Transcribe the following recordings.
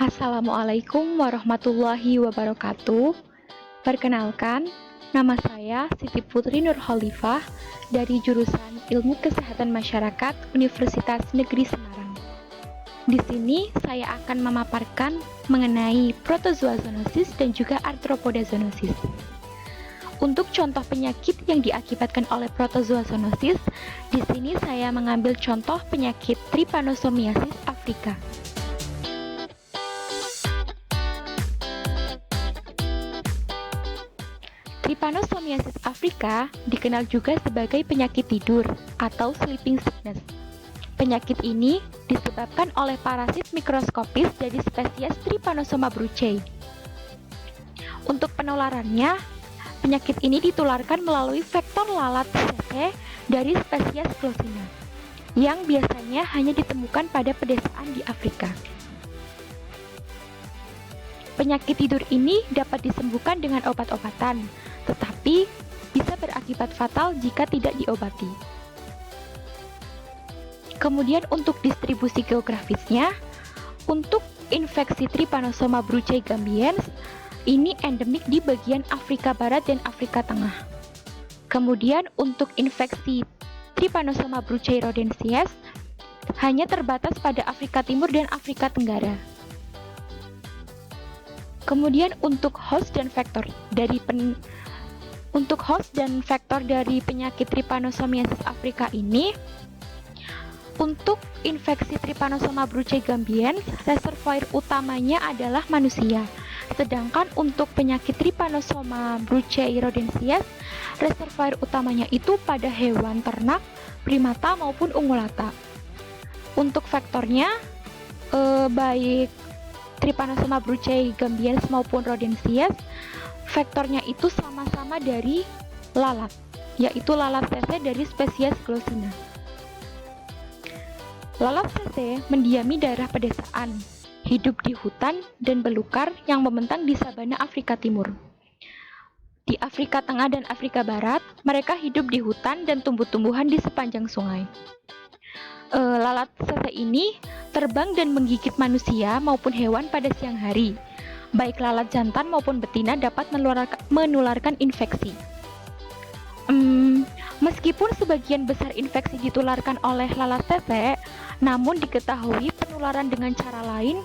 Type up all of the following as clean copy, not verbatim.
Assalamualaikum warahmatullahi wabarakatuh. Perkenalkan, nama saya Siti Putri Nurholifah dari jurusan Ilmu Kesehatan Masyarakat Universitas Negeri Semarang. Di sini saya akan memaparkan mengenai protozoa zoonosis dan juga arthropoda zoonosis. Untuk contoh penyakit yang diakibatkan oleh protozoa zoonosis, di sini saya mengambil contoh penyakit Trypanosomiasis africa. Trypanosomiasis africa dikenal juga sebagai penyakit tidur atau sleeping sickness. Penyakit ini disebabkan oleh parasit mikroskopis dari spesies Trypanosoma brucei. Untuk penularannya, penyakit ini ditularkan melalui vektor lalat CC dari spesies Glossina, yang biasanya hanya ditemukan pada pedesaan di Afrika. Penyakit tidur ini dapat disembuhkan dengan obat-obatan, tetapi bisa berakibat fatal jika tidak diobati. Kemudian untuk distribusi geografisnya, untuk infeksi Trypanosoma brucei gambiens, ini endemik di bagian Afrika Barat dan Afrika Tengah. Kemudian untuk infeksi Trypanosoma brucei rhodensiensis, hanya terbatas pada Afrika Timur dan Afrika Tenggara. Kemudian untuk host dan vektor dari penyakit Trypanosomiasis africa ini, untuk infeksi Trypanosoma brucei gambiens, reservoir utamanya adalah manusia. Sedangkan untuk penyakit Trypanosoma brucei rhodensiensis, reservoir utamanya itu pada hewan ternak, primata maupun ungulata. Untuk vektornya, baik Trypanosoma brucei gambiens maupun rhodensiensis, vektornya itu sama-sama dari lalat, yaitu lalat CC dari spesies Glossina. Lalat CC mendiami daerah pedesaan, hidup di hutan dan belukar yang membentang di sabana Afrika Timur. Di Afrika Tengah dan Afrika Barat, mereka hidup di hutan dan tumbuh-tumbuhan di sepanjang sungai. Lalat CC ini terbang dan menggigit manusia maupun hewan pada siang hari. Baik lalat jantan maupun betina dapat menularkan infeksi. Meskipun sebagian besar infeksi ditularkan oleh lalat CC, namun diketahui penularan dengan cara lain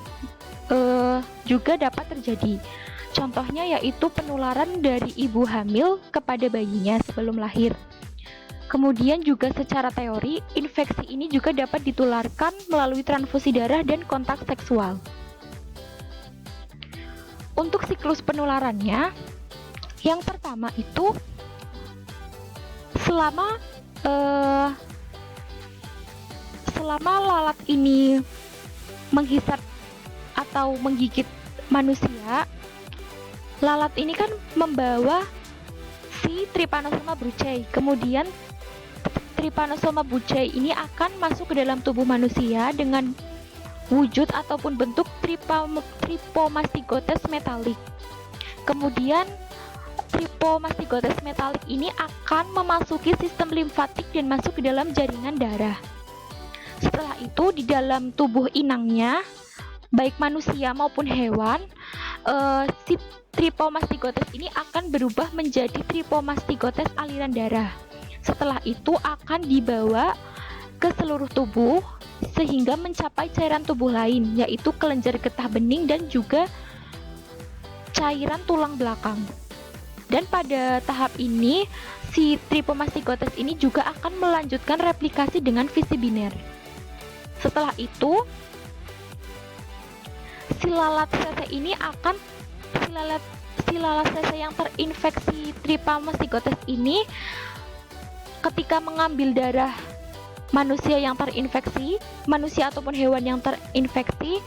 juga dapat terjadi. Contohnya yaitu penularan dari ibu hamil kepada bayinya sebelum lahir. Kemudian juga secara teori, infeksi ini juga dapat ditularkan melalui transfusi darah dan kontak seksual. Untuk siklus penularannya, yang pertama itu selama lalat ini menghisap atau menggigit manusia, lalat ini kan membawa si Trypanosoma brucei. Kemudian Trypanosoma brucei ini akan masuk ke dalam tubuh manusia dengan wujud ataupun bentuk Trypomastigotes metalik. Kemudian Trypomastigotes metalik ini akan memasuki sistem limfatik dan masuk ke dalam jaringan darah. Setelah itu di dalam tubuh inangnya, baik manusia maupun hewan, si Trypomastigotes ini akan berubah menjadi Trypomastigotes aliran darah. Setelah itu akan dibawa ke seluruh tubuh sehingga mencapai cairan tubuh lain, yaitu kelenjar getah bening dan juga cairan tulang belakang. Dan pada tahap ini, si Trypomastigotes ini juga akan melanjutkan replikasi dengan fisi biner. Setelah itu, si lalat CC yang terinfeksi Trypomastigotes ini ketika mengambil darah manusia yang terinfeksi, manusia ataupun hewan yang terinfeksi,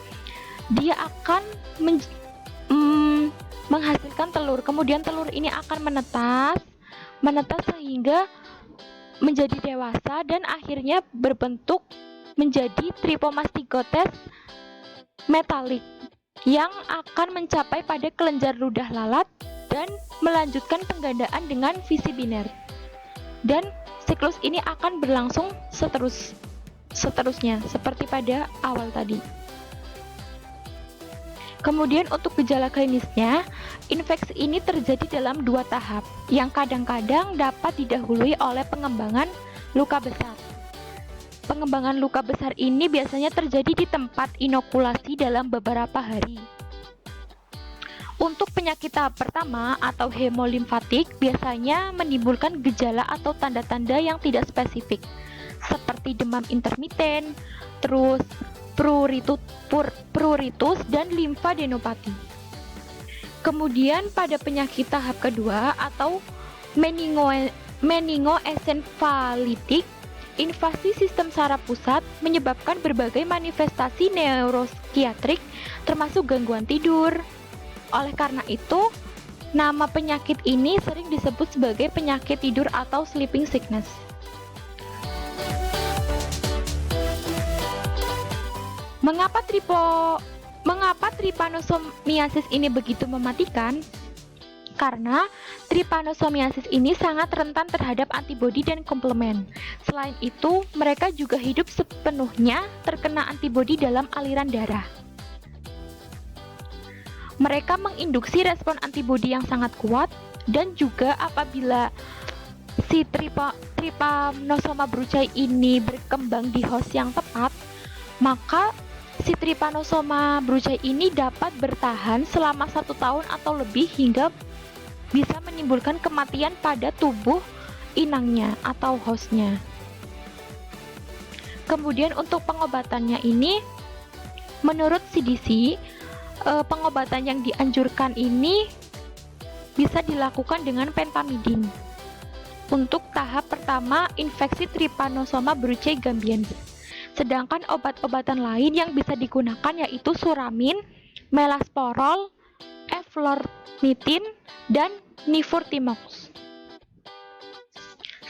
dia akan menghasilkan telur. Kemudian telur ini akan menetas sehingga menjadi dewasa dan akhirnya berbentuk menjadi Trypomastigotes metalik yang akan mencapai pada kelenjar ludah lalat dan melanjutkan penggandaan dengan fisi biner. Dan siklus ini akan berlangsung seterusnya seperti pada awal tadi. Kemudian untuk gejala klinisnya, infeksi ini terjadi dalam dua tahap, yang kadang-kadang dapat didahului oleh pengembangan luka besar. Pengembangan luka besar ini biasanya terjadi di tempat inokulasi dalam beberapa hari. Untuk penyakit tahap pertama atau hemolimfatik biasanya menimbulkan gejala atau tanda-tanda yang tidak spesifik, seperti demam intermiten, terus pruritus dan limfadenopati. Kemudian pada penyakit tahap kedua atau meningoencephalitik, invasi sistem saraf pusat menyebabkan berbagai manifestasi neuropsikiatrik termasuk gangguan tidur. Oleh karena itu, nama penyakit ini sering disebut sebagai penyakit tidur atau sleeping sickness. Mengapa trypanosomiasis ini begitu mematikan? Karena trypanosomiasis ini sangat rentan terhadap antibodi dan komplement. Selain itu, mereka juga hidup sepenuhnya terkena antibodi dalam aliran darah. Mereka menginduksi respon antibodi yang sangat kuat, dan juga apabila si Trypanosoma brucei ini berkembang di host yang tepat, maka si Trypanosoma brucei ini dapat bertahan selama 1 tahun atau lebih hingga bisa menimbulkan kematian pada tubuh inangnya atau hostnya. Kemudian untuk pengobatannya ini, menurut CDC, pengobatan yang dianjurkan ini bisa dilakukan dengan pentamidin. Untuk tahap pertama infeksi Trypanosoma brucei gambiensis. Sedangkan obat-obatan lain yang bisa digunakan yaitu suramin, melasporol, eflornithine, dan nifurtimox.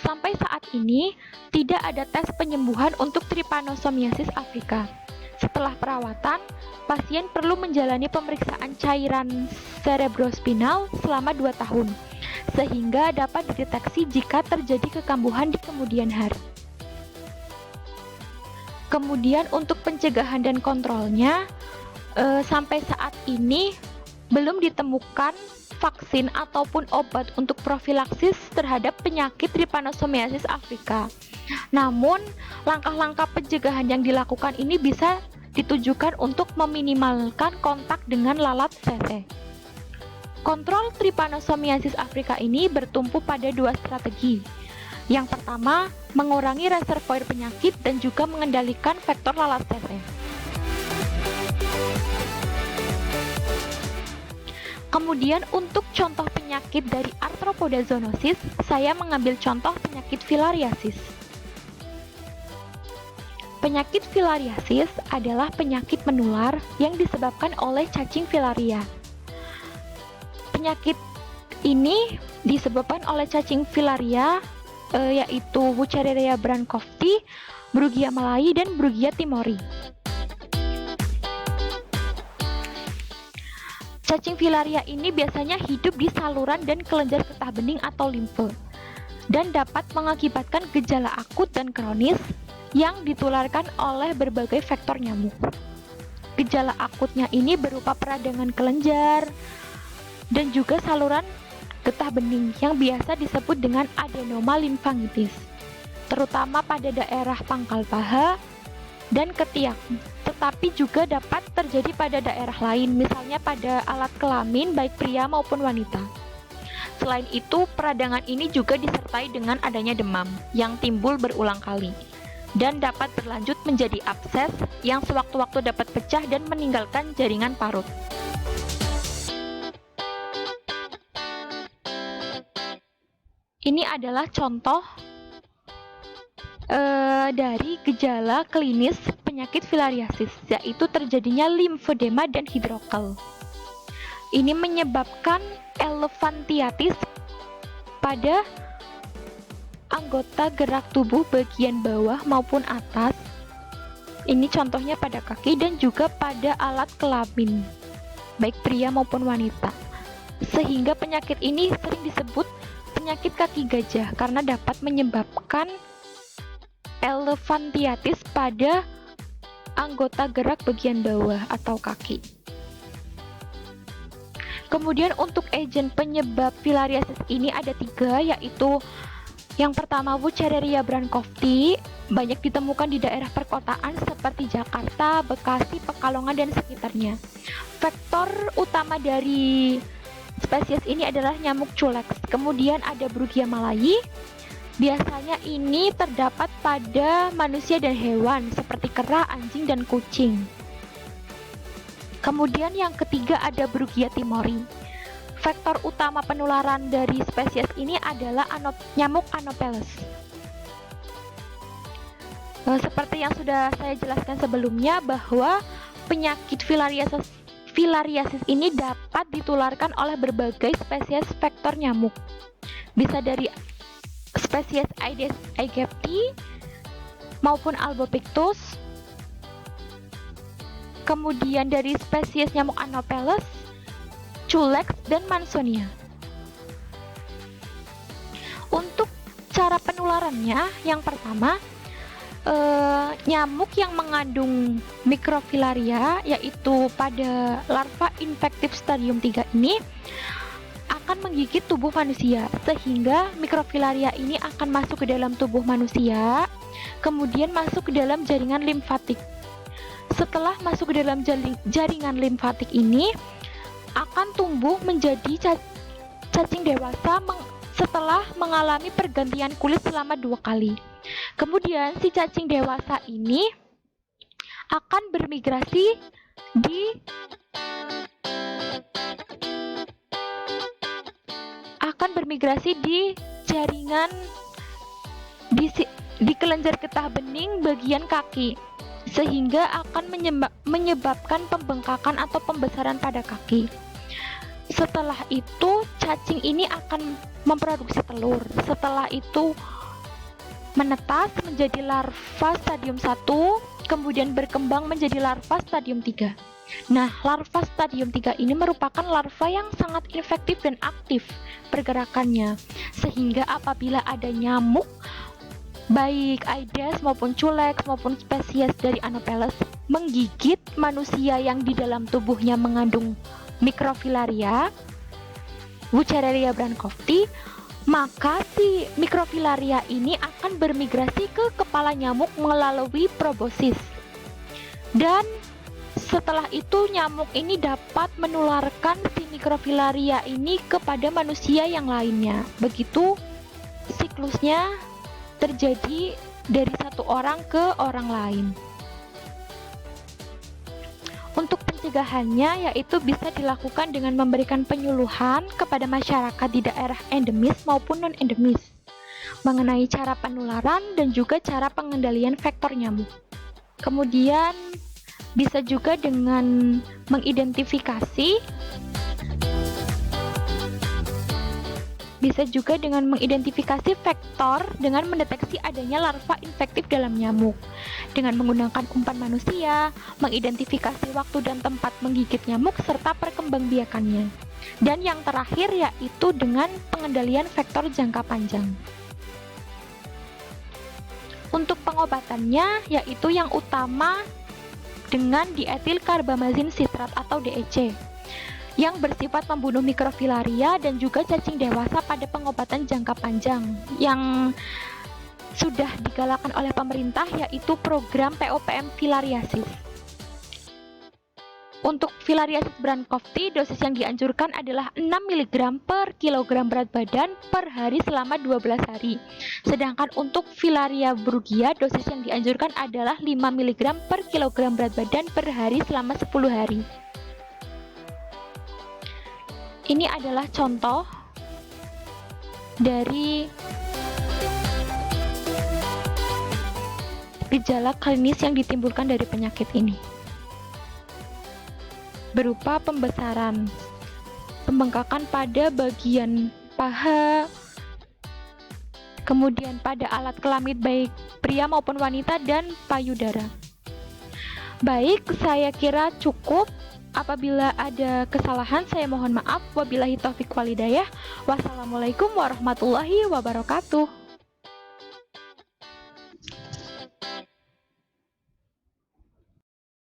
Sampai saat ini, tidak ada tes penyembuhan untuk Trypanosomiasis Afrika. Setelah perawatan, pasien perlu menjalani pemeriksaan cairan cerebrospinal selama 2 tahun, sehingga dapat dideteksi jika terjadi kekambuhan di kemudian hari. Kemudian untuk pencegahan dan kontrolnya, sampai saat ini belum ditemukan vaksin ataupun obat untuk profilaksis terhadap penyakit Trypanosomiasis Afrika. Namun, langkah-langkah pencegahan yang dilakukan ini bisa ditujukan untuk meminimalkan kontak dengan lalat sese. Kontrol Trypanosomiasis Afrika ini bertumpu pada 2 strategi. Yang pertama, mengurangi reservoir penyakit dan juga mengendalikan vektor lalat sese. Kemudian untuk contoh penyakit dari Arthropoda zoonosis, saya mengambil contoh penyakit filariasis. Penyakit filariasis adalah penyakit menular yang disebabkan oleh cacing filaria. Penyakit ini disebabkan oleh cacing filaria yaitu Wuchereria brancofti, Brugia malai, dan Brugia timori. Cacing filaria ini biasanya hidup di saluran dan kelenjar getah bening atau limfe, dan dapat mengakibatkan gejala akut dan kronis yang ditularkan oleh berbagai vektor nyamuk. Gejala akutnya ini berupa peradangan kelenjar dan juga saluran getah bening yang biasa disebut dengan adenoma limfangitis, terutama pada daerah pangkal paha dan ketiak, tetapi juga dapat terjadi pada daerah lain, misalnya pada alat kelamin baik pria maupun wanita. Selain itu, peradangan ini juga disertai dengan adanya demam yang timbul berulang kali dan dapat berlanjut menjadi abses yang sewaktu-waktu dapat pecah dan meninggalkan jaringan parut. Ini adalah contoh dari gejala klinis penyakit filariasis, yaitu terjadinya limfedema dan hidrokel. Ini menyebabkan elephantiasis pada anggota gerak tubuh bagian bawah maupun atas. Ini contohnya pada kaki dan juga pada alat kelamin, baik pria maupun wanita. Sehingga penyakit ini sering disebut penyakit kaki gajah karena dapat menyebabkan elephantiasis pada anggota gerak bagian bawah atau kaki. Kemudian untuk agent penyebab filariasis ini ada 3, yaitu yang pertama Wuchereria brandkovti, banyak ditemukan di daerah perkotaan seperti Jakarta, Bekasi, Pekalongan, dan sekitarnya. Faktor utama dari spesies ini adalah nyamuk culex. Kemudian ada Brugia malayi, biasanya ini terdapat pada manusia dan hewan seperti kera, anjing, dan kucing. Kemudian yang ketiga ada Brugia timori. Faktor utama penularan dari spesies ini adalah nyamuk Anopheles. Seperti yang sudah saya jelaskan sebelumnya bahwa penyakit filariasis ini dapat ditularkan oleh berbagai spesies vektor nyamuk. Bisa dari spesies Aedes aegypti maupun Albopictus, kemudian dari spesies nyamuk Anopheles, culex, dan Mansonia. Untuk cara penularannya, yang pertama, nyamuk yang mengandung mikrofilaria, yaitu pada larva infektif stadium 3 ini akan menggigit tubuh manusia, sehingga mikrofilaria ini akan masuk ke dalam tubuh manusia, kemudian masuk ke dalam jaringan limfatik. Setelah masuk ke dalam jaringan limfatik ini akan tumbuh menjadi cacing dewasa setelah mengalami pergantian kulit selama 2 kali. Kemudian si cacing dewasa ini akan bermigrasi di jaringan di kelenjar getah bening bagian kaki, sehingga akan menyebabkan pembengkakan atau pembesaran pada kaki. Setelah itu cacing ini akan memproduksi telur. Setelah itu menetas menjadi larva stadium 1, kemudian berkembang menjadi larva stadium 3. Nah, larva stadium 3 ini merupakan larva yang sangat infektif dan aktif pergerakannya, sehingga apabila ada nyamuk baik Aedes maupun culex maupun spesies dari Anopheles menggigit manusia yang di dalam tubuhnya mengandung mikrofilaria Wuchereria brandkovti, maka si mikrofilaria ini akan bermigrasi ke kepala nyamuk melalui proboscis. Dan setelah itu nyamuk ini dapat menularkan si mikrofilaria ini kepada manusia yang lainnya. Begitu siklusnya terjadi dari satu orang ke orang lain. Untuk pencegahannya yaitu bisa dilakukan dengan memberikan penyuluhan kepada masyarakat di daerah endemis maupun non-endemis mengenai cara penularan dan juga cara pengendalian vektor nyamuk. Kemudian bisa juga dengan mengidentifikasi vektor dengan mendeteksi adanya larva infektif dalam nyamuk dengan menggunakan umpan manusia, mengidentifikasi waktu dan tempat menggigit nyamuk serta perkembangbiakannya. Dan yang terakhir yaitu dengan pengendalian vektor jangka panjang. Untuk pengobatannya yaitu yang utama dengan dietil karbamazin sitrat atau DEC yang bersifat membunuh mikrofilaria dan juga cacing dewasa pada pengobatan jangka panjang yang sudah digalakan oleh pemerintah yaitu program POPM filariasis. Untuk filariasis brandkovti, dosis yang dianjurkan adalah 6 mg per kilogram berat badan per hari selama 12 hari. Sedangkan untuk filaria brugia, dosis yang dianjurkan adalah 5 mg per kilogram berat badan per hari selama 10 hari. Ini adalah contoh dari gejala klinis yang ditimbulkan dari penyakit ini, berupa pembesaran, pembengkakan pada bagian paha, kemudian pada alat kelamin baik pria maupun wanita, dan payudara. Baik, saya kira cukup. Apabila ada kesalahan, saya mohon maaf. Wabillahi taufiq walhidayah. Wassalamualaikum warahmatullahi wabarakatuh.